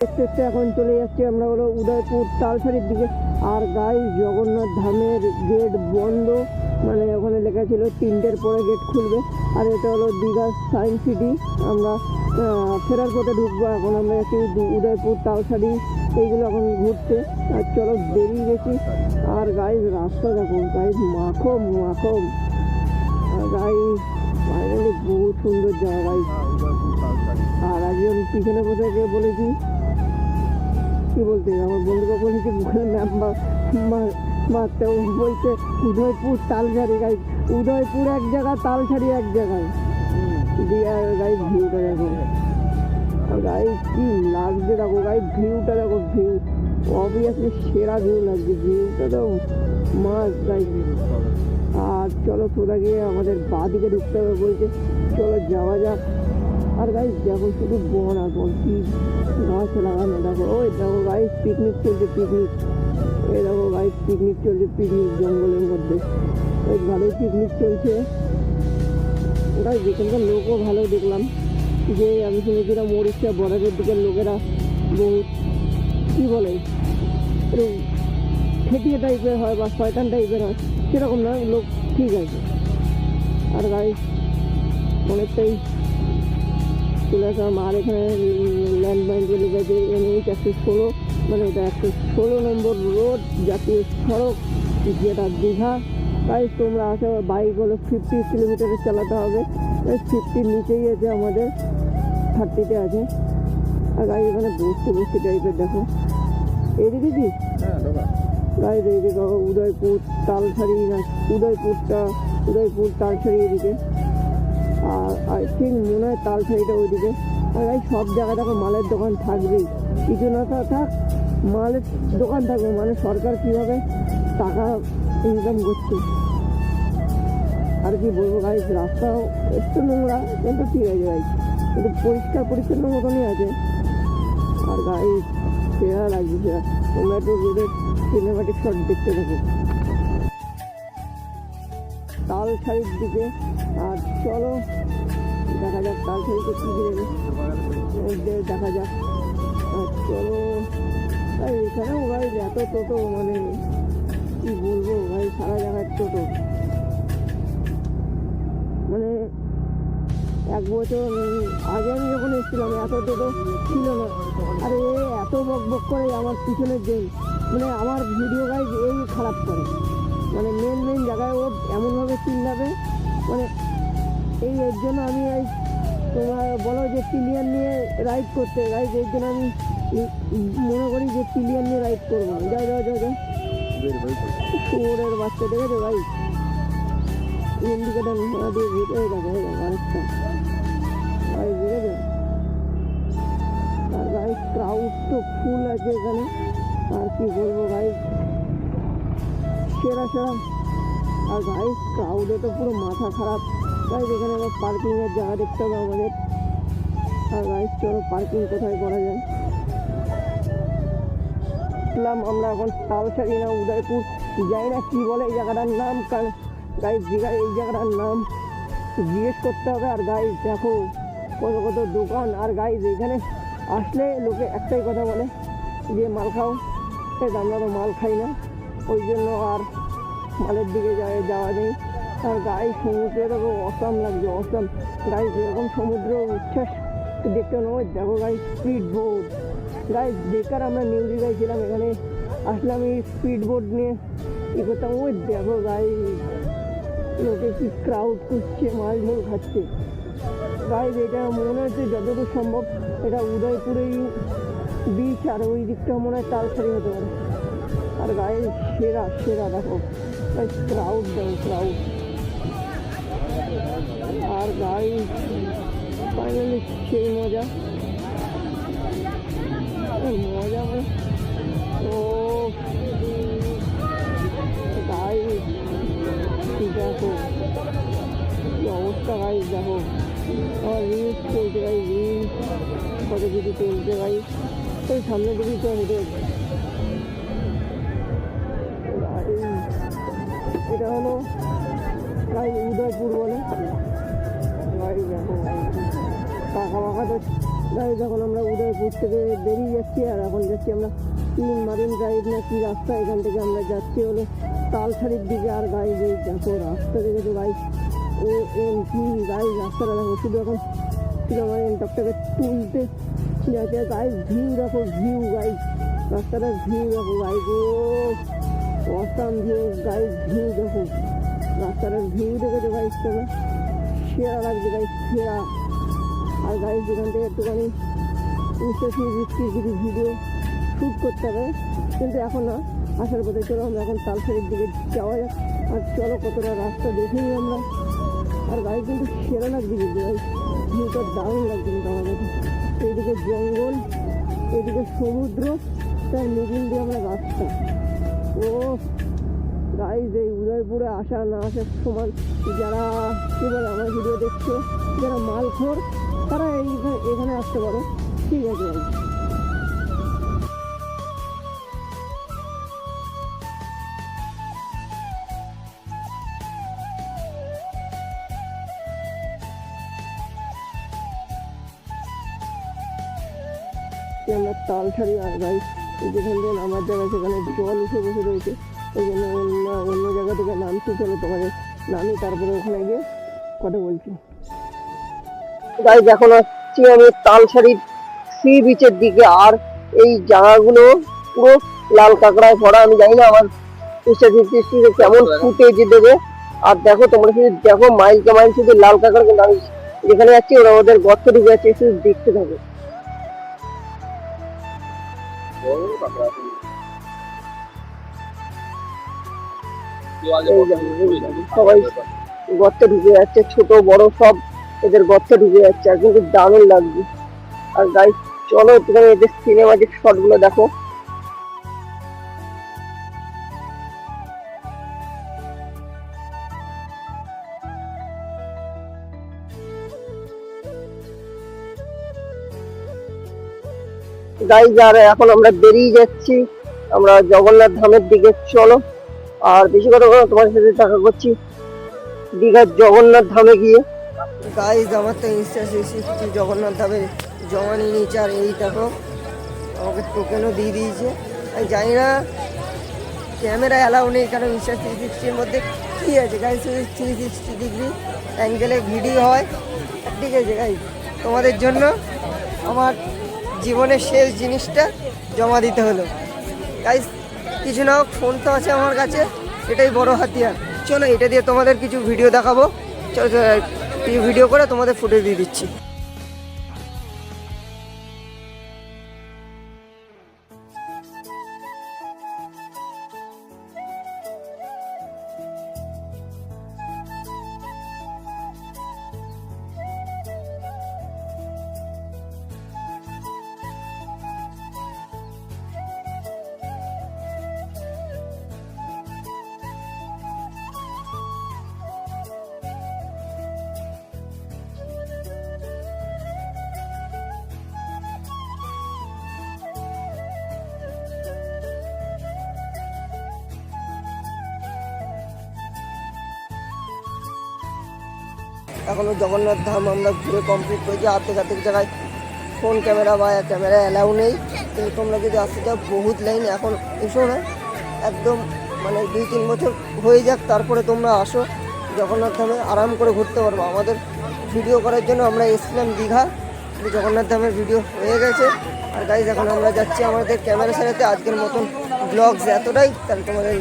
দেখতে দেখতে এখন চলে যাচ্ছি আমরা হলো উদয়পুর তালসারির দিকে। আর গাইস জগন্নাথ ধামের গেট বন্ধ, মানে ওখানে লেখা ছিল 3টের পরে গেট খুলবে। আর এটা হলো দীঘা সায়েন্স সিটি। আমরা ফেরার পথে ঢুকবো। এখন আমরা যাচ্ছি উদয়পুর তালসারি, এইগুলো এখন ঘুরতে। আর চলো বেরিয়ে গেছি। আর গাইস রাস্তা দেখো গাইস, মাখম মাখম। আর গাইস ফাইনালি বহুত সুন্দর জায়গা গাইস। আর একজন পিছনে বসে বলেছি কি বলতে, আমার বন্ধুকে বলেছি গুগল ম্যাপ মারতে, বলছে উদয়পুর তালসারি গাইস। উদয়পুর এক জায়গা, তালসারি এক জায়গায়। দিয়ে গাইস ভিউটা দেখো গাইস, কি লাগছে দেখো গাইস, ভিউটা দেখো, ভিউ অবভিয়াসলি সেরা ভিউ লাগছে, ভিউটা তো মাস গাইস। আর চলো সোজা গিয়ে আমাদের বাঁ দিকে ঢুকতে হবে বলছে, চলো যাওয়া যাক। আর গাইস দেখো শুধু বন আর বন, কি গাছ লাগানো দেখো। ওই দেখো গাইস পিকনিক চলছে, পিকনিক। এই দেখো গাইস পিকনিক চলছে, পিকনিক জঙ্গলের মধ্যে বেশ ভালোই পিকনিক চলছে গাইস। এখানকার লোকও ভালো দেখলাম, যে আমি শুনেছিলাম উড়িষ্যা বর্ডারের দিকের লোকেরা বহুত কী বলে একটু খেটিয়ে টাইপের হয় বা শয়তান টাইপের হয়, সেরকম না, লোক ঠিক আছে। আর গাইস অনেকটাই চলে আসলাম। আর এখানে ল্যান্ডমাইন চলে গেছে NH 116, মানে এটা 116 নম্বর রোড, জাতীয় সড়ক, যেটা দীঘা। তাই তোমরা আসো, বাইক হলো 50 কিলোমিটারে চালাতে হবে। 50 নিচেই আছে, আমাদের 30-তে আছে। আর গাড়ি এখানে বস্তি টাইপের দেখো, এইদিকে কি গাড়ি এইদিকে উদয়পুর তালসারি না, উদয়পুর তালসারি এদিকে। আর আই থিঙ্ক মনে হয় তালসারিটা ওইদিকে। আর গাই সব জায়গায় দেখো মালের দোকান থাকবেই, কিছু না থাক মালের দোকান থাকবে। মানে সরকার কীভাবে টাকা ইনকাম করছে আর কি বলবো গাইস। রাস্তাও একটু নোংরা কিন্তু ঠিক আছে গাইস, কিন্তু পরিষ্কার পরিচ্ছন্ন মতনই আছে। আর গাইস সেরা লাগছে সেরা। তোমরা একটু রোডের সিনেমাটিক শট দেখতে থাকো তালসারির দিকে। আর চলো দেখা যাক তালসারিতে কী দিলে দেখা যাক। আর চলো এখানেও গাইস এত টোটো, মানে কি বলবো ভাই, সারা জায়গায় টোটো। মানে 1 বছর আগে আমি যখন এসেছিলাম এত টোটো ছিল না। আর এত বক করে আমার পিছনের জন্য, মানে আমার ভিডিও গাইজ এই খারাপ করে। মানে মেন জায়গায় ও এমনভাবে চিল্লাবে, মানে এর জন্য আমি এই তোমার বলো যে পিলিয়ান নিয়ে রাইড করতে গাইজ, এর জন্য আমি মনে করি যে পিলিয়ান নিয়ে রাইড করবো না। যাও শুয়োরের বাচ্চা দেখেছো ভাই, ইন্ডিকেটার না দিয়ে ভিতরে দেখো আরেকটা ভাই, বুঝেছো। আর ভাই ক্রাউড তো ফুল আছে এখানে, আর কি বলবো ভাই, সেরা। আর ভাই ক্রাউডে তো পুরো মাথা খারাপ ভাই। এখানে আবার পার্কিংয়ের জায়গা দেখতে হবে আমাদের। আর ভাই চলো পার্কিং কোথায় করা যায়। আমরা এখন তালসারি না উদয়পুর যাই না কি বলে এই জায়গাটার নাম, কারণ গাইজ দীঘায় এই জায়গাটার নাম জিজ্ঞেস করতে হবে। আর গাইজ দেখো কত দোকান। আর গাইজ এখানে আসলে লোকে একটাই কথা বলে যে মাল খাও, আমরা তো মাল খাই না, ওই জন্য আর মালের দিকে যাওয়া নেই। আর গাইজ সমুদ্রে দেখো অসাম লাগছে, অসাম গাইজ। এরকম সমুদ্র উচ্ছ্বাস দেখতে নয়, দেখো গাইজ স্পিড বোট গাইজ। বেকার আমরা নিউ দীঘায় ছিলাম, এখানে আসলাম এই স্পিড বোট নিয়ে ই করতাম। ওই দেখো গাইজ লোকে কি ক্রাউড করছে, মাল ঝোল খাচ্ছে গাইজ। এটা মনে হচ্ছে যতদূর সম্ভব এটা উদয়পুরেই বিচ, আর ওই দিকটা মনে হয় তালসারি হতে পারে। আর গাইজ সেরা দেখো ক্রাউড, দেখো ক্রাউড। আর গাইজ ফাইনালি সেই মজা মানে ও গাইজ দেখো কি অবস্থা গাইজ। দেখো আমার রিলস চলছে গাইজ, রিলস কত কিছু চলছে গাইজ। ওই সামনে দিকেই তো হেঁটে এটা হলো গাইজ উদয়পুর বলে গাইজ। দেখো টাকা তো গাইজ এখন আমরা উদয়পুর থেকে বেরিয়ে যাচ্ছি, আর এখন যাচ্ছি আমরা মারিন ড্রাইভ না কি রাস্তা, এখান থেকে আমরা যাচ্ছি হলো তালসারির দিকে। আর গাইজ এই দেখো রাস্তা দেখেছো গাইজ, ও এম কি গাইজ রাস্তাটা দেখো, শুধু এখন শুধু আমার এনটকটাকে তুলতে যাচ্ছে। গাইজ ভিউ দেখো, ভিউ গাইজ রাস্তাটার ভিউ দেখো গাইজ, ও অসাম ভিউ গাইজ, ভিউ দেখো রাস্তাটার ভিউ দেখেছো গাইজ, তোমরা সেরা লাগছে গাইজ, সেরা। আর গাইজ এখান থেকে একটুখানি কিছু ভিডিও শ্যুট করতে হবে, কিন্তু এখন না, আসার পথে চলো আমরা এখন তালসারির দিকে যাওয়া যাক। আর চলো কতটা রাস্তা দেখেই আমরা। আর গাড়ি কিন্তু সেরা লাগছে, কিন্তু গাড়ি ভিউটা দারুণ লাগছে কিন্তু আমার কাছে। এইদিকে জঙ্গল, এইদিকে সমুদ্র, তার মিডিল দিয়ে আমরা রাস্তা। ও গাইজ এই উদয়পুরে আসা না আসার সমান। যারা কী বলে আমার ভিডিও দেখছো, যারা মালখোর, তারা এখানে আসতে পারো, ঠিক আছে গাইজ। আমরা তালসারি, আর গাইজ যেখান থেকে নামার জায়গা সেখানে জল উঠে বসে রয়েছে, ওই জন্য অন্য জায়গা থেকে নামছি। চলো তোমাদের নামি, তারপরে ওখানে গিয়ে কথা বলছি। গাইজ এখন আসছি আমি তালসারির সি বিচের দিকে, আর এই জায়গাগুলো পুরো লাল কাঁকড়ায় ভরা। আমি জানি না আমার কেমন ফুটেজ দেবে। আর দেখো তোমরা শুধু দেখো, মাইল কে মাইল শুধু লাল কাঁকড়া, কিন্তু আমি যেখানে যাচ্ছি ওরা ওদের গর্ত ঢুকে যাচ্ছে, শুধু দেখতে থাকো। সবাই গর্তে ঢুকে যাচ্ছে, ছোট বড় সব এদের গর্তে ঢুকে যাচ্ছে, আর কিন্তু দারুণ লাগছে। আর গাইস চলো একটুখানি এদের সিনেমাটিক শট গুলো দেখো। গাইস আর এখন আমরা বেরিয়ে যাচ্ছি আমরা জগন্নাথ ধামের দিকে। চলো, আর বেশি কথা বলো, তোমার সাথে দেখা করছি দীঘার জগন্নাথ ধামে গিয়ে। গাইস আমার তো ইনস্টা জগন্নাথ ধামে জমা নিয়ে নিয়েছে, আর এই দেখো আমাকে টোকেনও দিয়ে দিয়েছে। আমি জানি না ক্যামেরা অ্যালাউ নেই, কারণ ইনস্টা 360-র মধ্যে কী আছে গাইস, 360 ডিগ্রি অ্যাঙ্গেলে ভিডিও হয়, ঠিক আছে গাইস। তোমাদের জন্য আমার জীবনের শেষ জিনিসটা জমা দিতে হলো গাইস। কিছু না হোক, ফোন তো আছে আমার কাছে, এটাই বড় হাতিয়ার। চলো এটা দিয়ে তোমাদের কিছু ভিডিও দেখাবো, চলো ভিডিও করে তোমাদের ফুটেজ দিয়ে দিচ্ছি। এখনও জগন্নাথ ধাম আমরা ঘুরে কমপ্লিট করেছি। আর্ধেক জায়গায় ফোন ক্যামেরা বা ক্যামেরা অ্যালাউ নেই, কিন্তু তোমরা যদি আসতে চাও বহুত লাইন। এখন এসো না, একদম মানে 2-3 বছর হয়ে যাক, তারপরে তোমরা আসো জগন্নাথ ধামে, আরাম করে ঘুরতে পারবো। আমাদের ভিডিও করার জন্য আমরা এসেছিলাম দীঘা, জগন্নাথ ধামের ভিডিও হয়ে গেছে। আর গাইজ এখন আমরা যাচ্ছি আমাদের ক্যামেরা সারাতে। আজকের মতন ব্লগস এতটাই, তাহলে তোমাদের